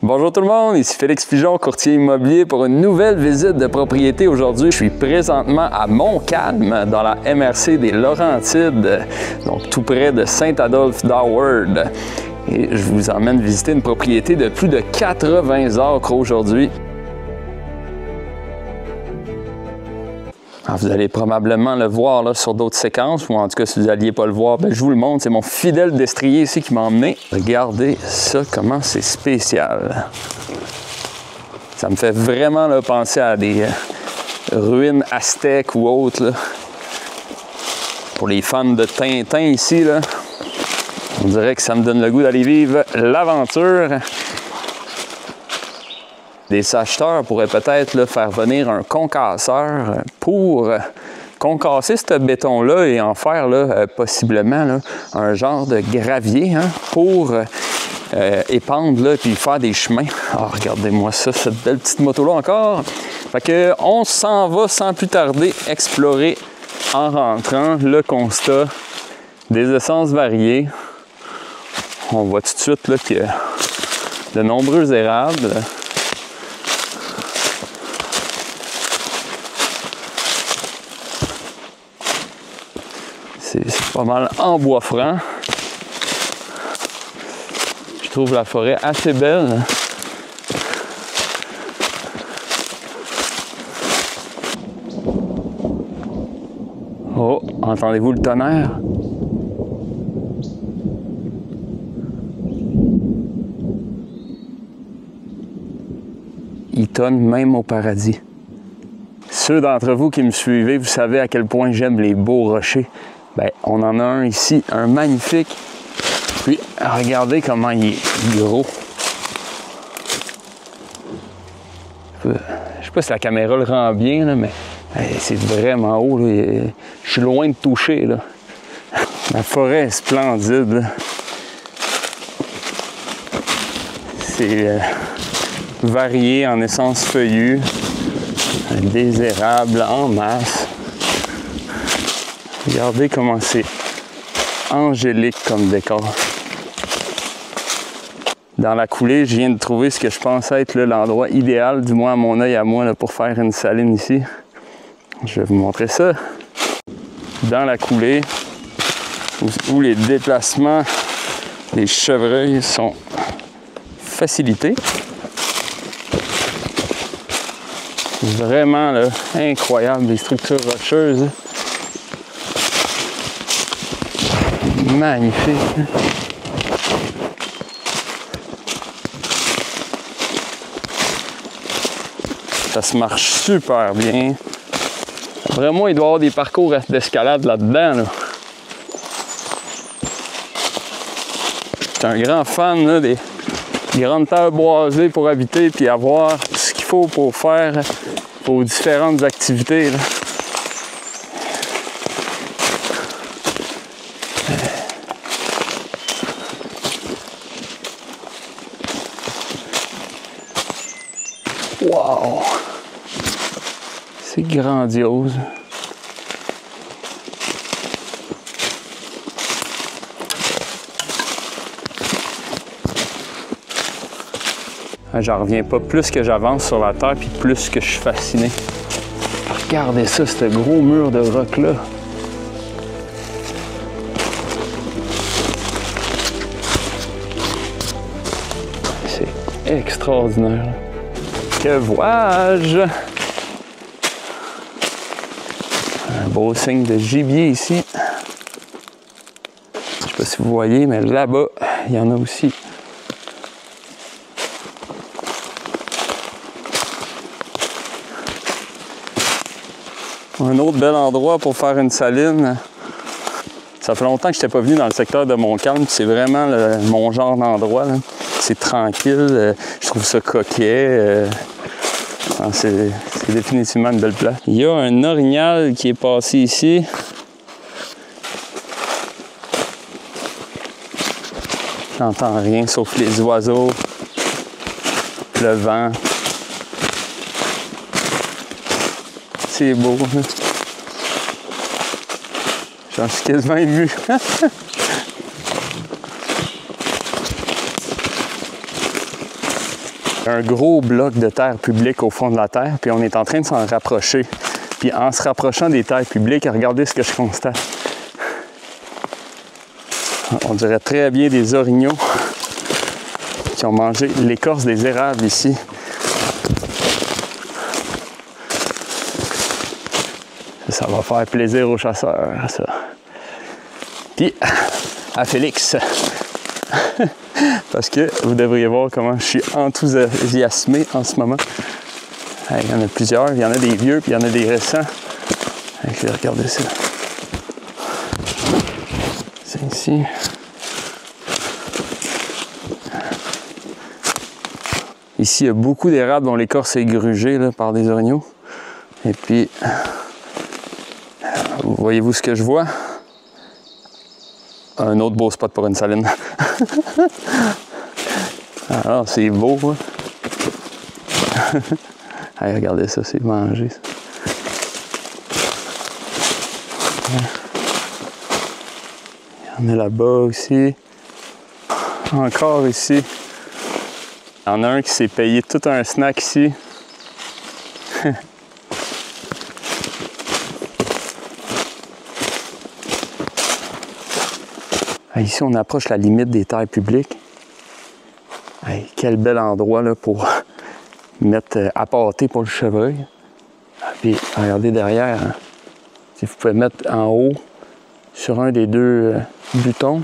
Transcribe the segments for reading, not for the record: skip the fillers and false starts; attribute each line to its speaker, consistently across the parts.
Speaker 1: Bonjour tout le monde, ici Félix Pigeon, courtier immobilier pour une nouvelle visite de propriété aujourd'hui. Je suis présentement à Montcalm, dans la MRC des Laurentides, donc tout près de Saint-Adolphe d'Howard. Et je vous emmène visiter une propriété de plus de 80 acres aujourd'hui. Alors, vous allez probablement le voir là, sur d'autres séquences, ou en tout cas si vous n'alliez pas le voir, ben, je vous le montre. C'est mon fidèle destrier ici qui m'a emmené. Regardez ça, comment c'est spécial. Ça me fait vraiment là, penser à des ruines aztèques ou autres. Là. Pour les fans de Tintin ici, là, on dirait que ça me donne le goût d'aller vivre l'aventure. Des acheteurs pourraient peut-être faire venir un concasseur pour concasser ce béton-là et en faire possiblement là, un genre de gravier pour épandre et puis faire des chemins. Oh, regardez-moi ça, cette belle petite moto-là encore. Fait que on s'en va sans plus tarder explorer en rentrant le constat des essences variées. On voit tout de suite qu'il y a de nombreux érables. C'est pas mal en bois franc. Je trouve la forêt assez belle. Oh, entendez-vous le tonnerre? Il tonne même au paradis. Ceux d'entre vous qui me suivez, vous savez à quel point j'aime les beaux rochers. Bien, on en a un ici, un magnifique. Puis, regardez comment il est gros. Je sais pas si la caméra le rend bien, là, mais c'est vraiment haut. Là. Je suis loin de toucher. Là. La forêt est splendide. C'est varié en essences feuillues. Des érables en masse. Regardez comment c'est angélique comme décor. Dans la coulée, je viens de trouver ce que je pense être l'endroit idéal, du moins à mon œil à moi, là, pour faire une saline ici. Je vais vous montrer ça. Dans la coulée, où les déplacements des chevreuils sont facilités. Vraiment là, incroyable, des structures rocheuses. Magnifique. Ça se marche super bien. Vraiment, il doit y avoir des parcours d'escalade là-dedans. Là. Je suis un grand fan là, des grandes terres boisées pour habiter et avoir ce qu'il faut pour faire vos différentes activités. Là. Wow! C'est grandiose. J'en reviens pas, plus que j'avance sur la terre, puis plus que je suis fasciné. Regardez ça, ce gros mur de roc-là. C'est extraordinaire. Que vois-je? Un beau signe de gibier ici. Je sais pas si vous voyez, mais là-bas, il y en a aussi. Un autre bel endroit pour faire une saline. Ça fait longtemps que je n'étais pas venu dans le secteur de Montcalm. C'est vraiment mon genre d'endroit. C'est tranquille. Je trouve ça coquet. C'est définitivement une belle place. Il y a un orignal qui est passé ici. J'entends rien sauf les oiseaux, le vent. C'est beau. J'en suis quasiment ému. Un gros bloc de terre publique au fond de la terre, puis on est en train de s'en rapprocher. Puis en se rapprochant des terres publiques, regardez ce que je constate. On dirait très bien des orignaux qui ont mangé l'écorce des érables ici. Ça va faire plaisir aux chasseurs, ça. Puis, à Félix. Parce que vous devriez voir comment je suis enthousiasmé en ce moment. Il y en a plusieurs, il y en a des vieux, puis il y en a des récents. Je vais regarder ça. C'est ici. Ici, il y a beaucoup d'érables dont l'écorce est grugée là, par des orignaux. Et puis, voyez-vous ce que je vois? Un autre beau spot pour une saline. Alors, c'est beau, hein? Hey, regardez ça, c'est mangé, ça. Il y en a là-bas aussi. Encore ici. Il y en a un qui s'est payé tout un snack ici. Ici, on approche la limite des terres publiques. Hey, quel bel endroit là, pour mettre à pâté pour le chevreuil. Puis, regardez derrière. Hein. Vous pouvez mettre en haut sur un des deux butons.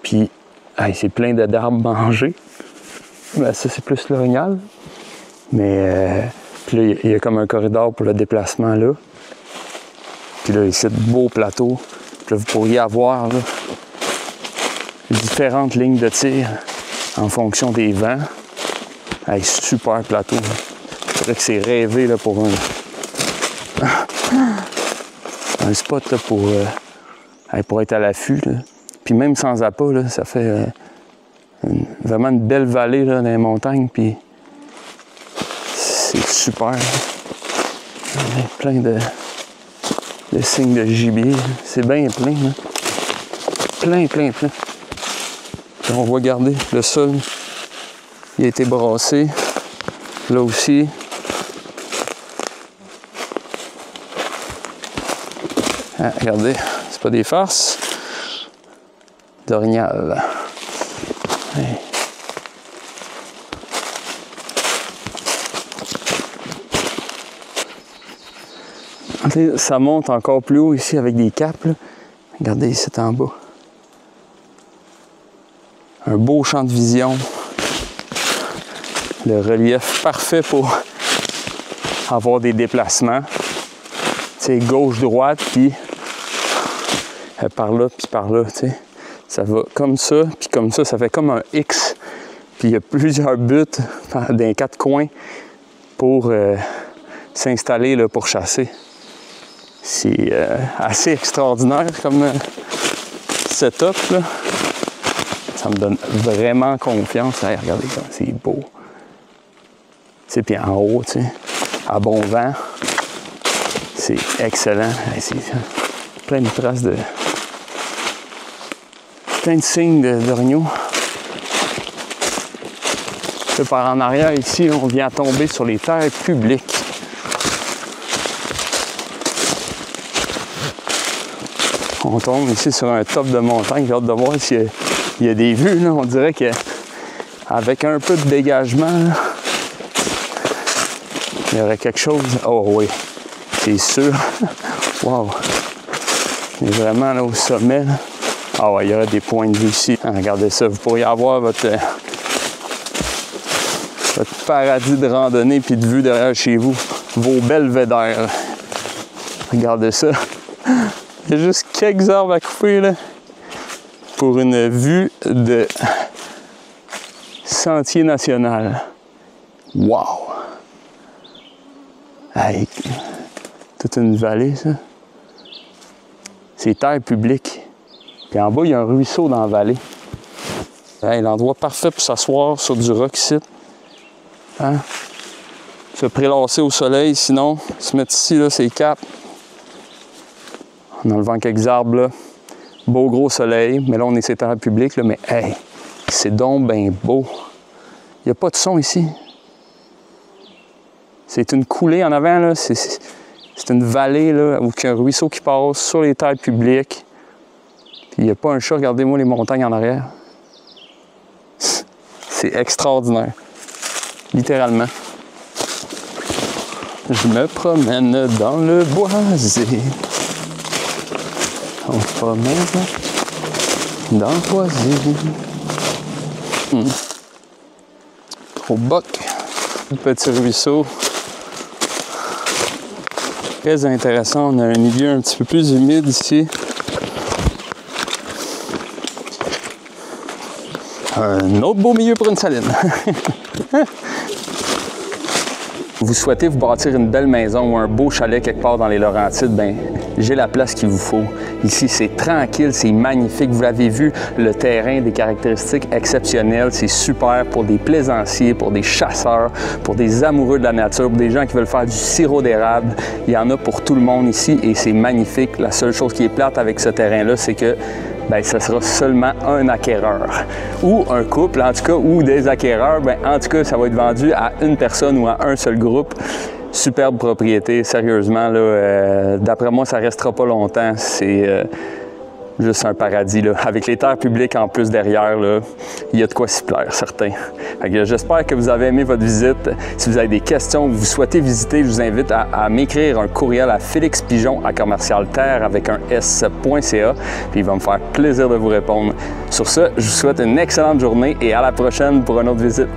Speaker 1: Puis, hey, c'est plein d'arbres mangés. Ben, ça, c'est plus l'orignal. Mais puis là, il y a comme un corridor pour le déplacement là. Puis là, ici, de beaux plateaux. Puis là, vous pourriez avoir là, différentes lignes de tir en fonction des vents. Hey, super plateau. C'est vrai que c'est rêvé là, pour un spot là, pour être à l'affût. Puis même sans appât, là, ça fait vraiment une belle vallée là, dans les montagnes. Puis c'est super. Il y a plein de signes de gibier. C'est bien plein. Là. Plein. Puis on va regarder le sol. Il a été brassé. Là aussi. Ah, regardez, c'est pas des farces. D'orignal. Hey. Ça monte encore plus haut ici avec des capes. Là. Regardez ici en bas. Un beau champ de vision. Le relief parfait pour avoir des déplacements. C'est gauche-droite, puis par là, puis par là. T'sais. Ça va comme ça, puis comme ça fait comme un X. Puis il y a plusieurs buts dans les quatre coins pour s'installer là, pour chasser. C'est assez extraordinaire comme setup. Là. Ça me donne vraiment confiance. Hey, regardez comme c'est beau. Puis en haut, à bon vent, c'est excellent. Hey, c'est plein de traces de... plein de signes d'orignaux. Par en arrière, ici, on vient tomber sur les terres publiques. On tombe ici sur un top de montagne. J'ai hâte de voir s'il y a des vues. Là. On dirait qu'avec un peu de dégagement, là, il y aurait quelque chose. Oh oui, c'est sûr. Wow! On est vraiment là au sommet. Là. Ah ouais, il y aurait des points de vue ici. Ah, regardez ça, vous pourriez avoir votre paradis de randonnée puis de vue derrière chez vous. Vos belvédères. Regardez ça. Il y a juste quelques arbres à couper là, pour une vue de sentier national. Wow! Hey, toute une vallée, ça. C'est terre publique. Puis en bas, il y a un ruisseau dans la vallée. Hey, l'endroit parfait pour s'asseoir sur du roc ici. Hein? Se prélasser au soleil, sinon, se mettre ici, là, c'est cap. En enlevant quelques arbres, là. Beau gros soleil, mais là, on est sur terre publique, là, mais hey, c'est donc bien beau. Il n'y a pas de son ici. C'est une coulée en avant, là. C'est une vallée, là, où il y a un ruisseau qui passe sur les terres publiques. Puis il n'y a pas un chat, regardez-moi les montagnes en arrière. C'est extraordinaire. Littéralement. Je me promène dans le boisé. On se promène dans le boisé. Au boc. Le petit ruisseau. Très intéressant. On a un milieu un petit peu plus humide ici. Un autre beau milieu pour une saline. Vous souhaitez vous bâtir une belle maison ou un beau chalet quelque part dans les Laurentides, bien, j'ai la place qu'il vous faut. Ici, c'est tranquille, c'est magnifique. Vous l'avez vu, le terrain, des caractéristiques exceptionnelles. C'est super pour des plaisanciers, pour des chasseurs, pour des amoureux de la nature, pour des gens qui veulent faire du sirop d'érable. Il y en a pour tout le monde ici et c'est magnifique. La seule chose qui est plate avec ce terrain-là, c'est que bien, ça sera seulement un acquéreur. Ou un couple, en tout cas, ou des acquéreurs. Bien, en tout cas, ça va être vendu à une personne ou à un seul groupe. Superbe propriété, sérieusement. D'après moi, ça ne restera pas longtemps. C'est juste un paradis. Là. Avec les terres publiques en plus derrière, là, il y a de quoi s'y plaire, certain. J'espère que vous avez aimé votre visite. Si vous avez des questions que vous souhaitez visiter, je vous invite à m'écrire un courriel à felixpigeon@commercialterre avec un s.ca. Puis il va me faire plaisir de vous répondre. Sur ce, je vous souhaite une excellente journée et à la prochaine pour une autre visite.